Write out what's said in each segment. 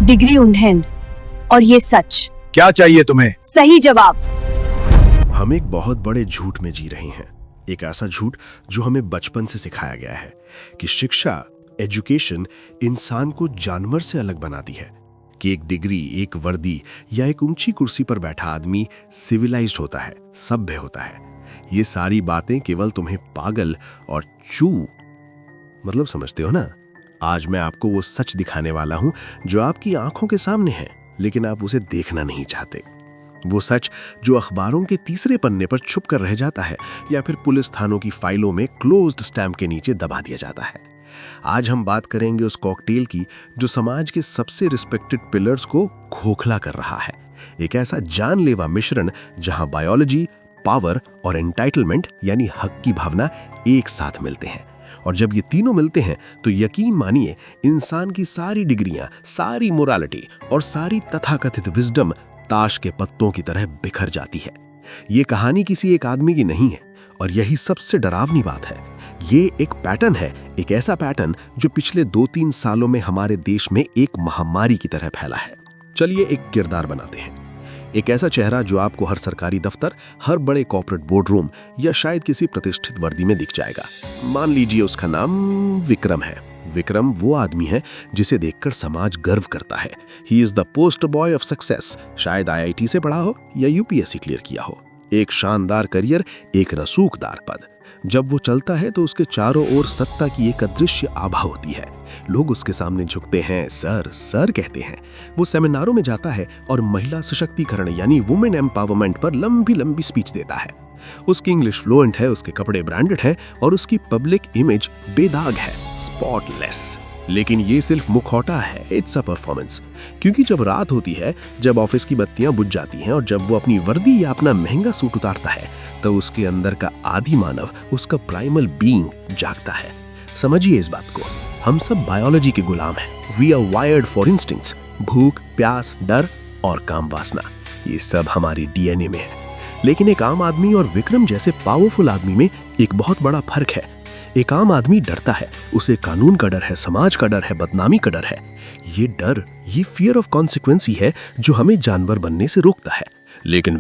Degree उन्हें और ये सच। क्या चाहिए तुम्हें? सही जवाब। हम एक बहुत बड़े झूठ में जी रहे हैं, एक ऐसा झूठ जो हमें बचपन से सिखाया गया है कि शिक्षा, एजुकेशन इंसान को जानवर से अलग बनाती है, कि एक डिग्री, एक वर्दी या एक ऊंची कुर्सी पर बैठा आदमी सिविलाइज्ड होता है, सभ्य होता है। ये सारी बातें केवल तुम्हें पागल और मतलब समझते हो ना। आज मैं आपको वो सच दिखाने वाला हूं जो आपकी आंखों के सामने है, लेकिन आप उसे देखना नहीं चाहते। वो सच जो अखबारों के तीसरे पन्ने पर छुप कर रह जाता है या फिर पुलिस थानों की फाइलों में क्लोज्ड स्टैंप के नीचे दबा दिया जाता है। आज हम बात करेंगे उस कॉकटेल की जो समाज के सबसे रिस्पेक्टेड पिलर्स को खोखला कर रहा है। एक ऐसा जानलेवा मिश्रण जहां बायोलॉजी, पावर और एंटाइटलमेंट यानी हक की भावना एक साथ मिलते हैं। और जब ये तीनों मिलते हैं तो यकीन मानिए, इंसान की सारी डिग्रियां, सारी मोरालिटी और सारी तथाकथित विजडम ताश के पत्तों की तरह बिखर जाती है। ये कहानी किसी एक आदमी की नहीं है, और यही सबसे डरावनी बात है। ये एक पैटर्न है, एक ऐसा पैटर्न जो पिछले 2-3 सालों में हमारे देश में एक महामारी की तरह फैला है। चलिए एक किरदार बनाते हैं, एक ऐसा चेहरा जो आपको हर सरकारी दफ्तर, हर बड़े कॉर्पोरेट बोर्डरूम या शायद किसी प्रतिष्ठित वर्दी में दिख जाएगा। मान लीजिए उसका नाम विक्रम है। विक्रम वो आदमी है जिसे देखकर समाज गर्व करता है। He is the poster boy of success. शायद IIT से पढ़ा हो या UPSC क्लियर किया हो। एक शानदार करियर, एक रसूखदार पद। जब वो चलता है तो उसके चारों ओर सत्ता की एक अदृश्य आभा होती है। लोग उसके सामने झुकते हैं, सर सर कहते हैं। वो सेमिनारों में जाता है और महिला सशक्तिकरण यानी वुमेन एम्पावरमेंट पर लंबी लंबी स्पीच देता है। उसकी इंग्लिश फ्लुएंट है, उसके कपड़े ब्रांडेड हैं और उसकी पब्लिक इमेज बेदाग है, स्पॉटलेस। लेकिन ये सिर्फ मुखौटा है, इट्स अ परफॉर्मेंस। क्योंकि जब रात होती है, जब ऑफिस की बत्तियां बुझ जाती हैं और जब वो अपनी वर्दी या अपना महंगा सूट उतारता है, तो उसके अंदर का आदि मानव, उसका प्राइमल बीइंग जागता है। समझिए इस बात को, हम सब बायोलॉजी के गुलाम हैं। We are wired for instincts. भूख, प्यास, डर और काम वासना, ये सब हमारी DNA में है। लेकिन एक आम आदमी और विक्रम जैसे पावरफुल आदमी में एक बहुत बड़ा फर्क है। एक आम आदमी डरता है, उसे कानून का डर है, समाज का डर है, बदनामी का डर है। ये डर, ये फियर ऑफ कॉन्सिक्वेंस ही है जो हमें जानवर बनने से रोकता है। लेकिन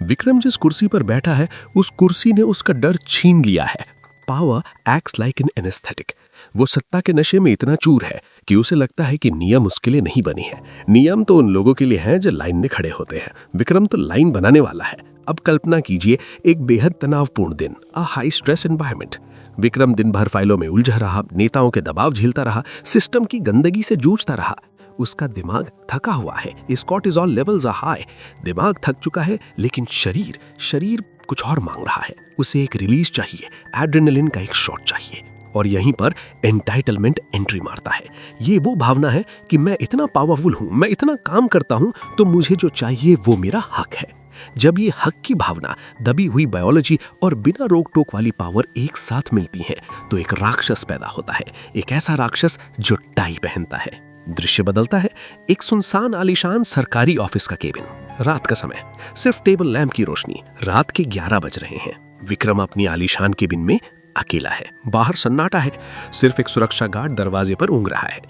विक्रम जिस कुर्सी पर बैठा है, उस कुर्सी ने उसका डर छीन लिया है। Power acts like an anaesthetic. वो सत्ता के नशे में इतना चूर है कि उसे लगता है कि नियम उसके लिए नहीं बनी है। नियम तो उन लोगों के लिए हैं जो लाइन में खड़े होते हैं। विक्रम तो लाइन बनाने वाला है। अब कल्पना कीजिए एक बेहद तनावपूर्ण दिन, a high stress environment. Vikram दिन भर फाइलों में उलझा रहा, नेताओं के दबाव झेलता रहा, सिस्टम की गंदगी से जूझता रहा। उसका दिमाग थका हुआ है, कॉर्टिसोल लेवल्स आर हाई। दिमाग थक चुका है, लेकिन शरीर कुछ और मांग रहा है। उसे एक रिलीज चाहिए, एड्रेनलिन का एक शॉट चाहिए। और यहीं पर एंटाइटलमेंट एंट्री मारता है। ये वो भावना है कि मैं इतना पावरफुल हूं, मैं इतना काम करता हूं, तो मुझे जो चाहिए वो मेरा हक है। जब ये हक की भावना, दबी हुई बायोलॉजी और बिना रोक टोक वाली पावर एक साथ मिलती हैं, तो एक राक्षस पैदा होता है। एक ऐसा राक्षस जो टाई पहनता है। दृश्य बदलता है। एक सुनसान आलीशान सरकारी ऑफिस का केबिन, रात का समय, सिर्फ टेबल लैंप की रोशनी। रात के 11 बज रहे हैं। विक्रम अपनी आलीशान केबिन में अकेला है। बाहर सन्नाटा है, सिर्फ एक सुरक्षा गार्ड दरवाजे पर ऊँग रहा है।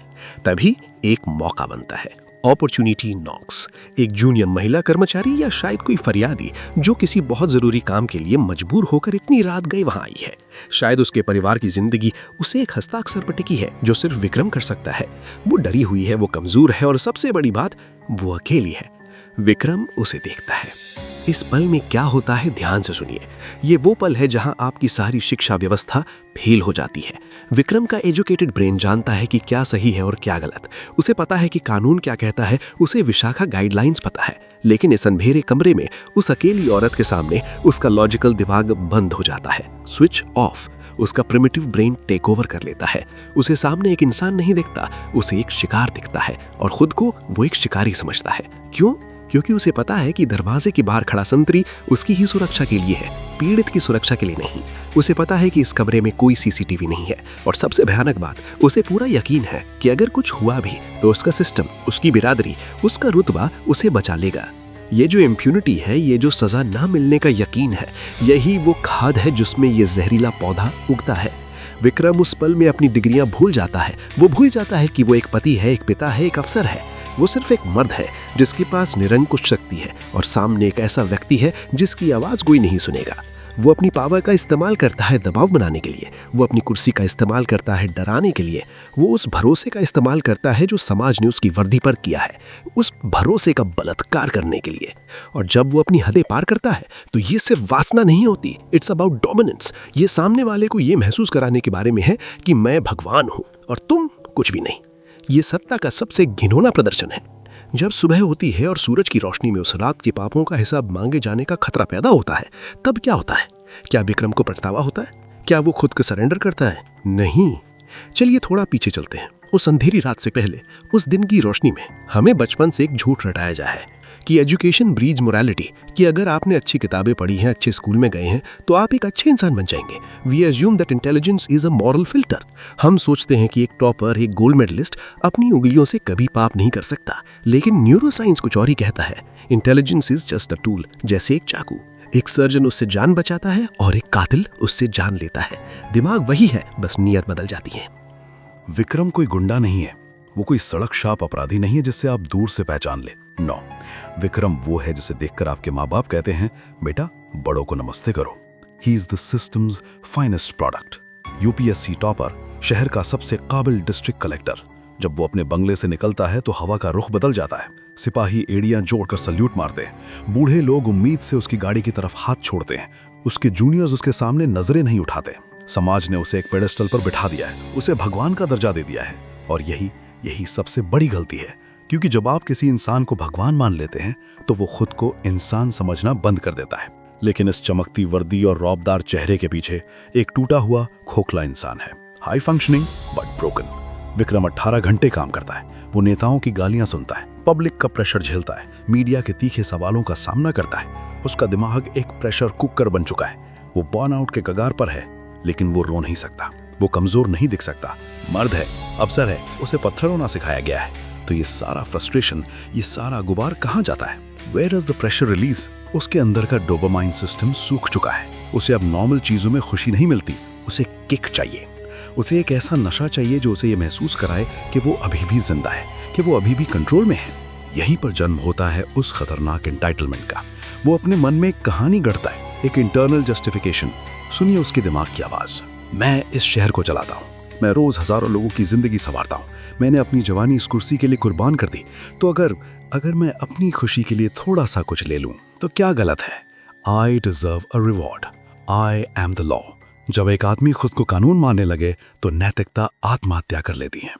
तभी एक मौका बनता है। Opportunity Knox. एक जूनियर महिला कर्मचारी या शायद कोई फरियादी जो किसी बहुत जरूरी काम के लिए मजबूर होकर इतनी रात गई वहां आई है। शायद उसके परिवार की जिंदगी उसे एक हस्ताक्षर पर टिकी है जो सिर्फ विक्रम कर सकता है। वो डरी हुई है, वो कमजोर है और सबसे बड़ी बात, वो अकेली है। विक्रम उसे देखता है। इस पल में क्या होता है, ध्यान से सुनिए। ये वो पल है जहां आपकी सारी शिक्षा व्यवस्था फेल हो जाती है। विक्रम का एजुकेटेड ब्रेन जानता है कि क्या सही है और क्या गलत। उसे पता है कि कानून क्या कहता है, उसे विशाखा गाइडलाइंस पता है। लेकिन इस अंधेरे कमरे में उस अकेली औरत के सामने उसका लॉजिकल दिमाग बंद हो जाता है, स्विच ऑफ। उसका प्रिमिटिव ब्रेन टेक ओवर कर लेता है। उसे सामने एक इंसान नहीं दिखता, उसे एक शिकार दिखता है और खुद को वो एक शिकारी समझता है। क्यों? क्योंकि उसे पता है कि दरवाजे के बाहर खड़ा संतरी उसकी ही सुरक्षा के लिए है, पीड़ित की सुरक्षा के लिए नहीं। उसे पता है कि इस कमरे में कोई CCTV नहीं है और सबसे भयानक बात, उसे पूरा यकीन है कि अगर कुछ हुआ भी तो उसका सिस्टम, उसकी बिरादरी, उसका रुतबा उसे बचा लेगा। ये जो इम्प्यूनिटी है, ये जो सजा ना मिलने का यकीन है, यही वो खाद है जिसमें ये जहरीला पौधा उगता है। विक्रम उस पल में अपनी डिग्रियां भूल जाता है। वो भूल जाता है कि वो एक पति है, एक पिता है, एक अफसर है। वो सिर्फ एक मर्द है जिसके पास निरंकुश शक्ति है और सामने एक ऐसा व्यक्ति है जिसकी आवाज कोई नहीं सुनेगा। वो अपनी पावर का इस्तेमाल करता है दबाव बनाने के लिए, वो अपनी कुर्सी का इस्तेमाल करता है डराने के लिए, वो उस भरोसे का इस्तेमाल करता है जो समाज ने उसकी वर्दी पर किया है, उस भरोसे का बलात्कार करने के लिए। और जब वो अपनी हदें पार करता है तो ये सिर्फ वासना नहीं होती, इट्स अबाउट डोमिनेंस। ये सामने वाले को ये महसूस कराने के बारे में है कि मैं भगवान हूँ और तुम कुछ भी नहीं। ये सत्ता का सबसे घिनौना प्रदर्शन है। जब सुबह होती है और सूरज की रोशनी में उस रात के पापों का हिसाब मांगे जाने का खतरा पैदा होता है, तब क्या होता है? क्या विक्रम को पछतावा होता है? क्या वो खुद को सरेंडर करता है? नहीं। चलिए थोड़ा पीछे चलते हैं। उस अंधेरी रात से पहले, उस दिन की रोशनी में हमें बचपन से एक झूठ रटाया जाए है कि एजुकेशन ब्रीड्स मोरालिटी, कि अगर आपने अच्छी किताबें पढ़ी हैं, अच्छे स्कूल में गए हैं, तो आप एक अच्छे इंसान बन जाएंगे। We assume that intelligence is a moral filter. हम सोचते हैं कि एक टॉपर, एक गोल्ड मेडलिस्ट अपनी उंगलियों से कभी पाप नहीं कर सकता। लेकिन न्यूरोसाइंस कुछ और ही कहता है। Intelligence is just a tool, जैसे एक चाकू। एक सर्जन उससे जान बचाता है और एक कातिल उससे जान लेता है। दिमाग वही है, बस नियत बदल जाती है। विक्रम कोई गुंडा नहीं है, वो कोई सड़क शाप अपराधी नहीं है जिससे आप दूर से पहचान ले। नो, विक्रम वो है जिसे देखकर आपके माँ बाप कहते हैं, बेटा बड़ों को नमस्ते करो। He is the systems finest product. UPSC topper, शहर का सबसे काबिल डिस्ट्रिक्ट कलेक्टर। जब वो अपने बंगले से निकलता है तो हवा का रुख बदल जाता है। सिपाही एड़ियां जोड़कर सल्यूट मारते हैं। बूढ़े लोग उम्मीद से उसकी गाड़ी की तरफ हाथ छोड़ते हैं। उसके जूनियर्स उसके सामने नजरें नहीं उठाते। समाज ने उसे एक पेडेस्टल पर बिठा दिया है, उसे भगवान का दर्जा दे दिया है। और यही सबसे बड़ी गलती है, क्योंकि जब आप किसी इंसान को भगवान मान लेते हैं तो वो खुद को इंसान समझना बंद कर देता है। लेकिन इस चमकती वर्दी और रौबदार चेहरे के पीछे एक टूटा हुआ खोखला इंसान है। High functioning but broken. Vikram 18 घंटे काम करता है। वो नेताओं की गालियां सुनता है, पब्लिक का प्रेशर झेलता है, मीडिया के तीखे सवालों का सामना करता है। उसका दिमाग एक प्रेशर कुकर बन चुका है। वो बर्नआउट के कगार पर है, लेकिन वो रो नहीं सकता। वो कमजोर नहीं दिख सकता। मर्द है, अफसर है, उसे पत्थर होना सिखाया गया है। तो ये सारा फ्रस्ट्रेशन, ये सारा गुबार कहाँ जाता है? Where is the pressure release? उसके अंदर का डोपामाइन सिस्टम सूख चुका है। उसे अब नॉर्मल चीजों में खुशी नहीं मिलती, उसे किक चाहिए। उसे एक ऐसा नशा चाहिए जो उसे ये महसूस कराए कि वो अभी भी जिंदा है, कि वो अभी भी कंट्रोल में है। यहीं पर जन्म होता है उस खतरनाक एंटाइटलमेंट का। वो अपने मन में एक कहानी गढ़ता है, एक इंटरनल जस्टिफिकेशन। सुनिए उसके दिमाग की आवाज। मैं इस शहर को चलाता हूँ, मैं रोज हजारों लोगों की जिंदगी संवारता हूँ। मैंने अपनी जवानी इस कुर्सी के लिए कुर्बान कर दी, तो अगर मैं अपनी खुशी के लिए थोड़ा सा कुछ ले लूं तो क्या गलत है? I deserve a reward, I am the law. जब एक आदमी खुद को कानून मानने लगे तो नैतिकता आत्महत्या कर लेती है।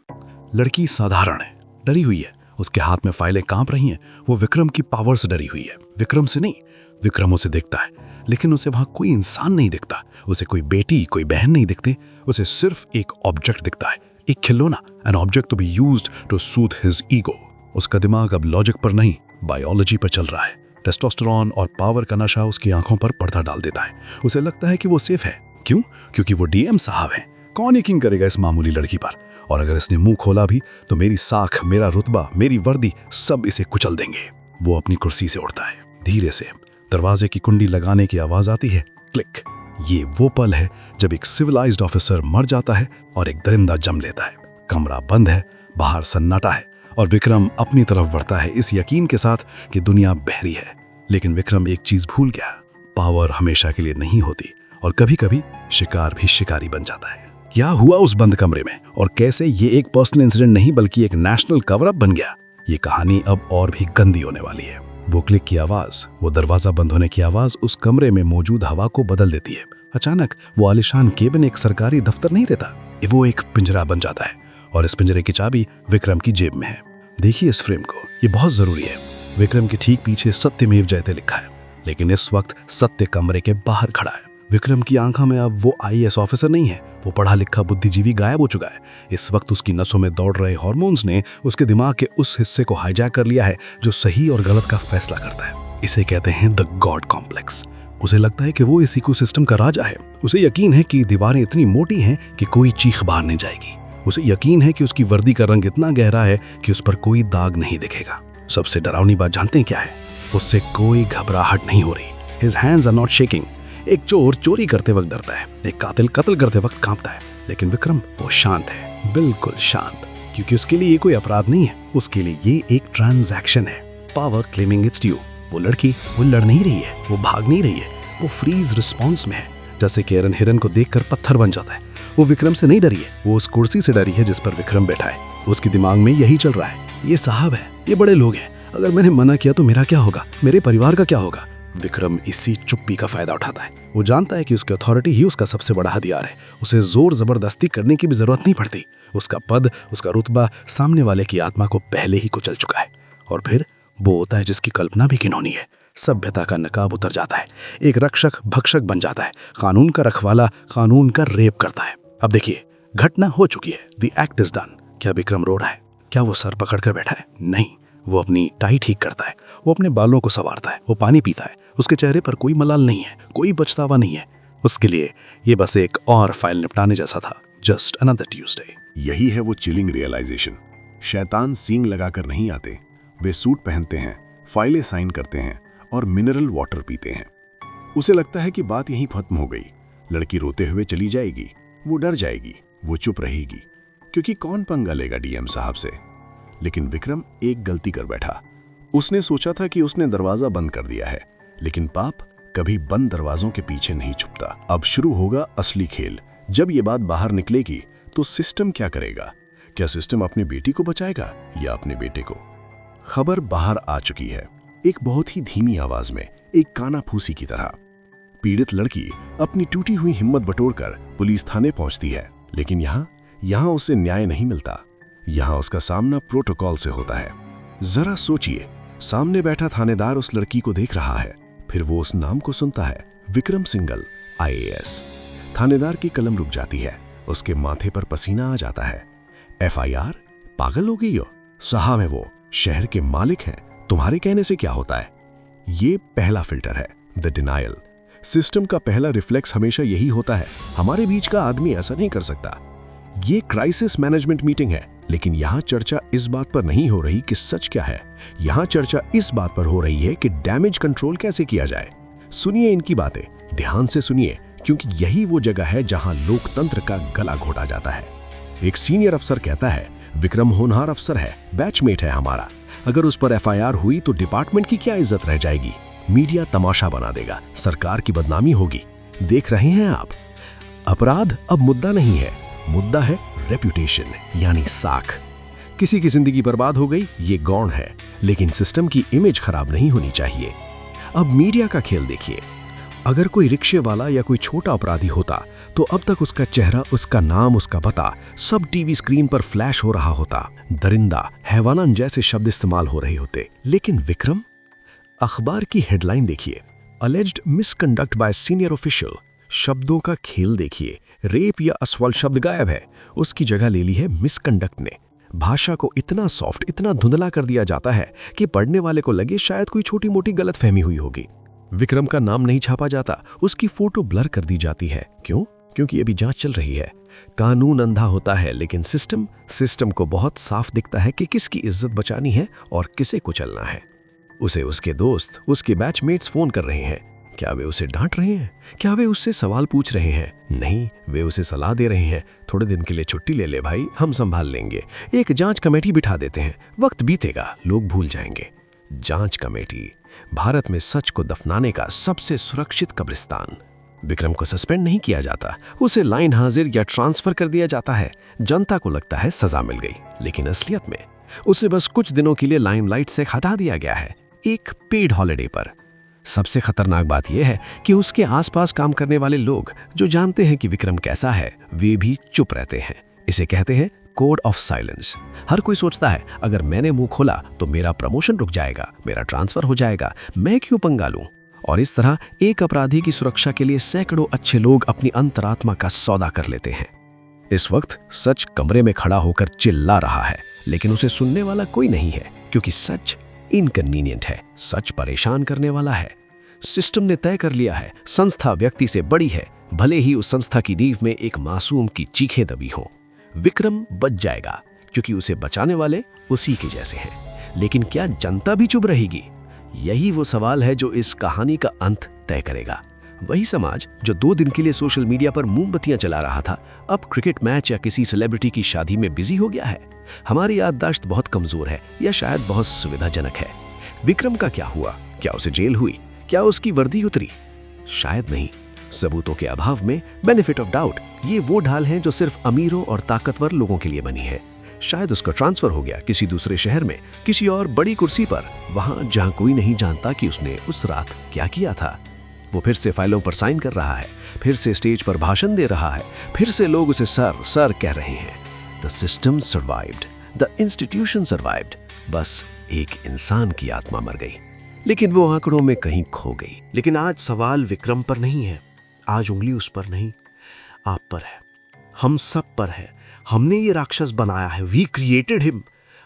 लड़की साधारण है, डरी हुई है, उसके हाथ में फाइलें कांप रही हैं। वो विक्रम की पावर से डरी हुई है, विक्रम से नहीं। विक्रम उसे देखता है, लेकिन उसे वहां कोई इंसान नहीं दिखता। उसे कोई बेटी, कोई बहन नहीं दिखते। उसे सिर्फ एक ऑब्जेक्ट दिखता है, एक खिलौना, an object to be used to soothe his ego. उसका दिमाग अब लॉजिक पर नहीं, बायोलॉजी पर चल रहा है। टेस्टोस्टेरोन और पावर का नशा उसकी आंखों पर पर्दा डाल देता है। उसे लगता है कि वो सेफ है। क्यों? क्योंकि वो डीएम साहब हैं। कौन यकीन करेगा इस मामूली लड़की पर? और अगर इसने मुंह खोला भी तो मेरी साख, मेरा रुतबा, मेरी वर्दी सब इसे कुचल देंगे। वो अपनी कुर्सी से उठता है। धीरे से दरवाजे की कुंडी लगाने की आवाज आती है, क्लिक। ये वो पल है जब एक सिविलाइज्ड ऑफिसर मर जाता है और एक दरिंदा जम लेता है। कमरा बंद है, बाहर सन्नाटा है और विक्रम अपनी तरफ बढ़ता है इस यकीन के साथ कि दुनिया बहरी है। लेकिन विक्रम एक चीज भूल गया, पावर हमेशा के लिए नहीं होती और कभी कभी शिकार भी शिकारी बन जाता है। क्या हुआ उस बंद कमरे में और कैसे ये एक पर्सनल इंसिडेंट नहीं बल्कि एक नेशनल कवर अप बन गया? ये कहानी अब और भी गंदी होने वाली है। वो क्लिक की आवाज, वो दरवाजा बंद होने की आवाज उस कमरे में मौजूद हवा को बदल देती है। अचानक वो आलिशान केबिन एक सरकारी दफ्तर नहीं रहता, वो एक पिंजरा बन जाता है और इस पिंजरे की चाबी विक्रम की जेब में है। देखिए इस फ्रेम को, ये बहुत जरूरी है। विक्रम के ठीक पीछे सत्यमेव जयते लिखा है, लेकिन इस वक्त सत्य कमरे के बाहर खड़ा है। विक्रम की आंखों में अब वो आईएएस ऑफिसर नहीं है, वो पढ़ा लिखा बुद्धिजीवी गायब हो चुका है। इस वक्त उसकी नसों में दौड़ रहे हार्मोन्स ने उसके दिमाग के उस हिस्से को हाईजैक कर लिया है जो सही और गलत का फैसला करता है। इसे कहते हैं द गॉड कॉम्प्लेक्स। उसे लगता है कि वो इस इकोसिस्टम का राजा है। उसे यकीन है कि दीवारें इतनी मोटी हैं कि कोई चीख बाहर नहीं जाएगी। उसे यकीन है कि उसकी वर्दी का रंग इतना गहरा है कि उस पर कोई दाग नहीं दिखेगा। सबसे डरावनी बात जानते हैं क्या है? उससे कोई घबराहट नहीं हो रही। His hands are not shaking. एक चोर चोरी करते वक्त डरता है, एक कातिल कत्ल करते वक्त कांपता है, लेकिन विक्रम वो शांत है, बिल्कुल शांत। क्योंकि उसके लिए ये कोई अपराध नहीं है, उसके लिए ये एक ट्रांजैक्शन है। Power claiming it's due. वो लड़की वो लड़ नहीं रही है, वो भाग नहीं रही है, वो फ्रीज रिस्पॉन्स में है। जैसे केरन हिरन को देखकर पत्थर बन जाता है, वो विक्रम से नहीं डरी है, वो उस कुर्सी से डरी है जिस पर विक्रम बैठा है। उसके दिमाग में यही चल रहा है, ये साहब है, ये बड़े लोग हैं, अगर मैंने मना किया तो मेरा क्या होगा, मेरे परिवार का क्या होगा। विक्रम इसी चुप्पी का फायदा उठाता है। वो जानता है कि उसकी अथॉरिटी ही उसका सबसे बड़ा हथियार है। उसे जोर जबरदस्ती करने की भी जरूरत नहीं पड़ती। उसका पद, उसका रुतबा सामने वाले की आत्मा को पहले ही कुचल चुका है। और फिर वो होता है जिसकी कल्पना भी घिनौनी है। सभ्यता का नकाब उतर जाता है, एक रक्षक भक्षक बन जाता है, कानून का रखवाला कानून का रेप करता है। अब देखिए, घटना हो चुकी है, द एक्ट इज डन। क्या विक्रम रो रहा है? क्या वो सर पकड़कर बैठा है? नहीं, वो अपनी टाई ठीक करता है, वो अपने बालों को संवारता है, वो पानी पीता है। उसके चेहरे पर कोई मलाल नहीं है, कोई पछतावा नहीं है। उसके लिए ये बस एक और फाइल निपटाने जैसा था, जस्ट अनदर ट्यूसडे। यही है वो चिलिंग रियलाइजेशन। शैतान सींग लगाकर नहीं आते, वे सूट पहनते हैं, फाइलें साइन करते हैं और मिनरल वाटर पीते हैं। उसे लगता है कि बात यहीं खत्म हो गई, लड़की रोते हुए चली जाएगी, वो डर जाएगी, वो चुप रहेगी, क्योंकि कौन पंगा लेगा डीएम साहब से। लेकिन विक्रम एक गलती कर बैठा। उसने सोचा था कि उसने दरवाजा बंद कर दिया है, लेकिन पाप कभी बंद दरवाजों के पीछे नहीं छुपता। अब शुरू होगा असली खेल। जब ये बात बाहर निकलेगी तो सिस्टम क्या करेगा? क्या सिस्टम अपनी बेटी को बचाएगा या अपने बेटे को? खबर बाहर आ चुकी है, एक बहुत ही धीमी आवाज में, एक कानाफूसी की तरह। पीड़ित लड़की अपनी टूटी हुई हिम्मत बटोरकर पुलिस थाने पहुंचती है, लेकिन यहाँ उसे न्याय नहीं मिलता। यहाँ उसका सामना प्रोटोकॉल से होता है। जरा सोचिए, सामने बैठा थानेदार उस लड़की को देख रहा है, फिर वो उस नाम को सुनता है, विक्रम सिंघल, IAS। थानेदार की कलम रुक जाती है, उसके माथे पर पसीना आ जाता है। FIR? पागल हो गई हो? साहब है वो, शहर के मालिक हैं, तुम्हारे कहने से क्या होता है? ये पहला फिल्टर है, द डिनायल। सिस्टम का पहला रिफ्लेक्स हमेशा यही होता है, हमारे बीच का आदमी ऐसा नहीं कर सकता। ये क्राइसिस मैनेजमेंट मीटिंग है, लेकिन यहाँ चर्चा इस बात पर नहीं हो रही कि सच क्या है। यहाँ चर्चा इस बात पर हो रही है कि डैमेज कंट्रोल कैसे किया जाए। सुनिए इनकी बातें, ध्यान से सुनिए, क्योंकि यही वो जगह है जहाँ लोकतंत्र का गला घोटा जाता है। एक सीनियर अफसर कहता है, विक्रम होनहार अफसर है, बैचमेट है हमारा, अगर उस पर FIR हुई तो डिपार्टमेंट की क्या इज्जत रह जाएगी? मीडिया तमाशा बना देगा, सरकार की बदनामी होगी। देख रहे हैं आप, अपराध अब मुद्दा नहीं है, मुद्दा है रेप्यूटेशन, यानी साख। किसी की जिंदगी बर्बाद हो गई, ये गौण है, लेकिन सिस्टम की इमेज खराब नहीं होनी चाहिए। अब मीडिया का खेल देखिए। अगर कोई रिक्शे वाला या कोई छोटा अपराधी होता तो अब तक उसका चेहरा, उसका नाम, उसका पता सब टीवी स्क्रीन पर फ्लैश हो रहा होता, दरिंदा, हैवानन जैसे शब्द इस्तेमाल हो रहे होते। लेकिन विक्रम, अखबार की हेडलाइन देखिए, alleged misconduct bye senior official. शब्दों का खेल देखिए, रेप या असवाल शब्द गायब है, उसकी जगह ले ली है मिसकंडक्ट ने। भाषा को इतना सॉफ्ट, इतना धुंधला कर दिया जाता है कि पढ़ने वाले को लगे शायद कोई छोटी मोटी गलतफहमी हुई होगी। विक्रम का नाम नहीं छापा जाता, उसकी फोटो ब्लर कर दी जाती है। क्यों? क्योंकि अभी जांच चल रही है। कानून अंधा होता है, लेकिन सिस्टम को बहुत साफ दिखता है कि किसकी इज्जत बचानी है और किसे कुचलना है। उसे उसके दोस्त, उसके बैचमेट्स फोन कर रहे हैं। क्या वे उसे डांट रहे हैं? क्या वे उससे सवाल पूछ रहे हैं? नहीं, वे उसे सलाह दे रहे हैं, थोड़े दिन के लिए छुट्टी ले ले भाई, हम संभाल लेंगे, एक जांच कमेटी बिठा देते हैं, वक्त बीतेगा, लोग भूल जाएंगे। जांच कमेटी, भारत में सच को दफनाने का सबसे सुरक्षित कब्रिस्तान। विक्रम को सस्पेंड नहीं किया जाता, उसे लाइन हाजिर या ट्रांसफर कर दिया जाता है। जनता को लगता है सजा मिल गई, लेकिन असलियत में उसे बस कुछ दिनों के लिए लाइमलाइट से हटा दिया गया है, एक पेड हॉलिडे पर। सबसे खतरनाक बात यह है कि उसके आसपास काम करने वाले लोग जो जानते हैं कि विक्रम कैसा है, वे भी चुप रहते हैं। इसे कहते हैं कोड ऑफ साइलेंस। हर कोई सोचता है अगर मैंने मुंह खोला तो मेरा प्रमोशन रुक जाएगा, मेरा ट्रांसफर हो जाएगा, मैं क्यों पंगा लूं? और इस तरह एक अपराधी की सुरक्षा के लिए सैकड़ों अच्छे लोग अपनी अंतरात्मा का सौदा कर लेते हैं। इस वक्त सच कमरे में खड़ा होकर चिल्ला रहा है, लेकिन उसे सुनने वाला कोई नहीं है, क्योंकि सच इनकन्वीनियंट है, सच परेशान करने वाला है। सिस्टम ने तय कर लिया है, संस्था व्यक्ति से बड़ी है, भले ही उस संस्था की नींव में एक मासूम की चीखें दबी हो। विक्रम बच जाएगा, क्योंकि उसे बचाने वाले उसी के जैसे हैं। लेकिन क्या जनता भी चुप रहेगी? यही वो सवाल है जो इस कहानी का अंत तय करेगा। वही समाज जो 2 दिन के लिए सोशल मीडिया पर मोमबत्तियां जला रहा था, अब क्रिकेट मैच या किसी सेलिब्रिटी की शादी में बिजी हो गया है। हमारी याददाश्त बहुत कमजोर है या शायद बहुत सुविधाजनक है। विक्रम का क्या हुआ? क्या उसे जेल हुई? क्या उसकी वर्दी उतरी? शायद नहीं। सबूतों के अभाव में बेनिफिट ऑफ डाउट, ये वो ढाल है जो सिर्फ अमीरों और ताकतवर लोगों के लिए बनी है। शायद उसका ट्रांसफर हो गया किसी दूसरे शहर में, किसी और बड़ी कुर्सी पर, वहां जहां कोई नहीं जानता कि उसने उस रात क्या किया था। वो फिर से फाइलों पर साइन कर रहा है, फिर से स्टेज पर भाषण दे रहा है, फिर से लोग उसे सर सर कह रहे हैं। The system survived, the institution survived. बस एक इंसान की आत्मा मर गई, लेकिन वो आंकड़ों में कहीं खो गई। लेकिन आज सवाल विक्रम पर नहीं है, आज उंगली उस पर नहीं, आप पर है, हम सब पर है। हमने ये राक्षस बनाया है, वी क्रिएटेड हिम।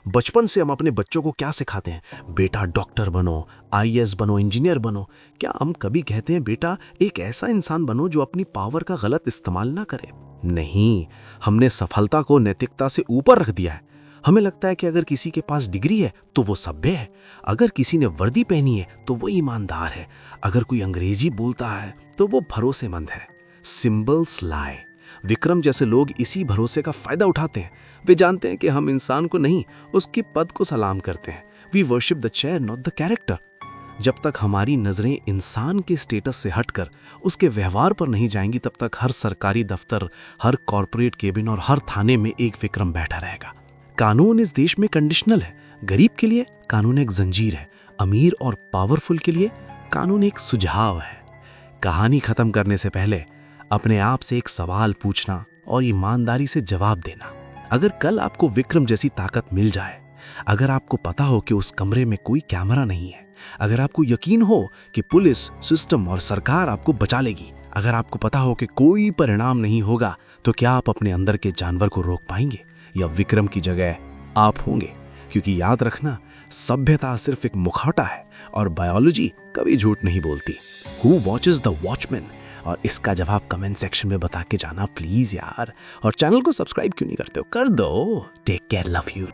बचपन से हम अपने बच्चों को क्या सिखाते हैं? बेटा डॉक्टर बनो, आईएएस बनो, इंजीनियर बनो। क्या हम कभी कहते हैं बेटा एक ऐसा इंसान बनो जो अपनी पावर का गलत इस्तेमाल ना करे? नहीं, हमने सफलता को नैतिकता से ऊपर रख दिया है। हमें लगता है कि अगर किसी के पास डिग्री है तो वो सभ्य है, अगर किसी ने वर्दी पहनी है तो वो ईमानदार है, अगर कोई अंग्रेजी बोलता है तो वो भरोसेमंद है। सिंबल्स लाई। विक्रम जैसे लोग इसी भरोसे का फायदा उठाते हैं। वे जानते हैं कि हम इंसान को नहीं, उसके पद को सलाम करते हैं। We worship the chair not the character. जब तक हमारी नजरें इंसान के स्टेटस से हटकर उसके व्यवहार पर नहीं जाएंगी, तब तक हर सरकारी दफ्तर, हर कॉर्पोरेट केबिन और हर थाने में एक विक्रम बैठा रहेगा। कानून इस देश में कंडीशनल है। गरीब के लिए कानून एक जंजीर है, अमीर और पावरफुल के लिए कानून एक सुझाव है। कहानी खत्म करने से पहले अपने आप से एक सवाल पूछना और ईमानदारी से जवाब देना। अगर कल आपको विक्रम जैसी ताकत मिल जाए, अगर आपको पता हो कि उस कमरे में कोई कैमरा नहीं है, अगर आपको यकीन हो कि पुलिस, सिस्टम और सरकार आपको बचा लेगी, अगर आपको पता हो कि कोई परिणाम नहीं होगा, तो क्या आप अपने अंदर के जानवर को रोक पाएंगे या विक्रम की जगह आप होंगे? क्योंकि याद रखना, सभ्यता सिर्फ एक मुखौटा है और बायोलॉजी कभी झूठ नहीं बोलती। Who watches the watchman? और इसका जवाब कमेंट सेक्शन में बता के जाना प्लीज यार। और चैनल को सब्सक्राइब क्यों नहीं करते हो? कर दो। Take care, love you.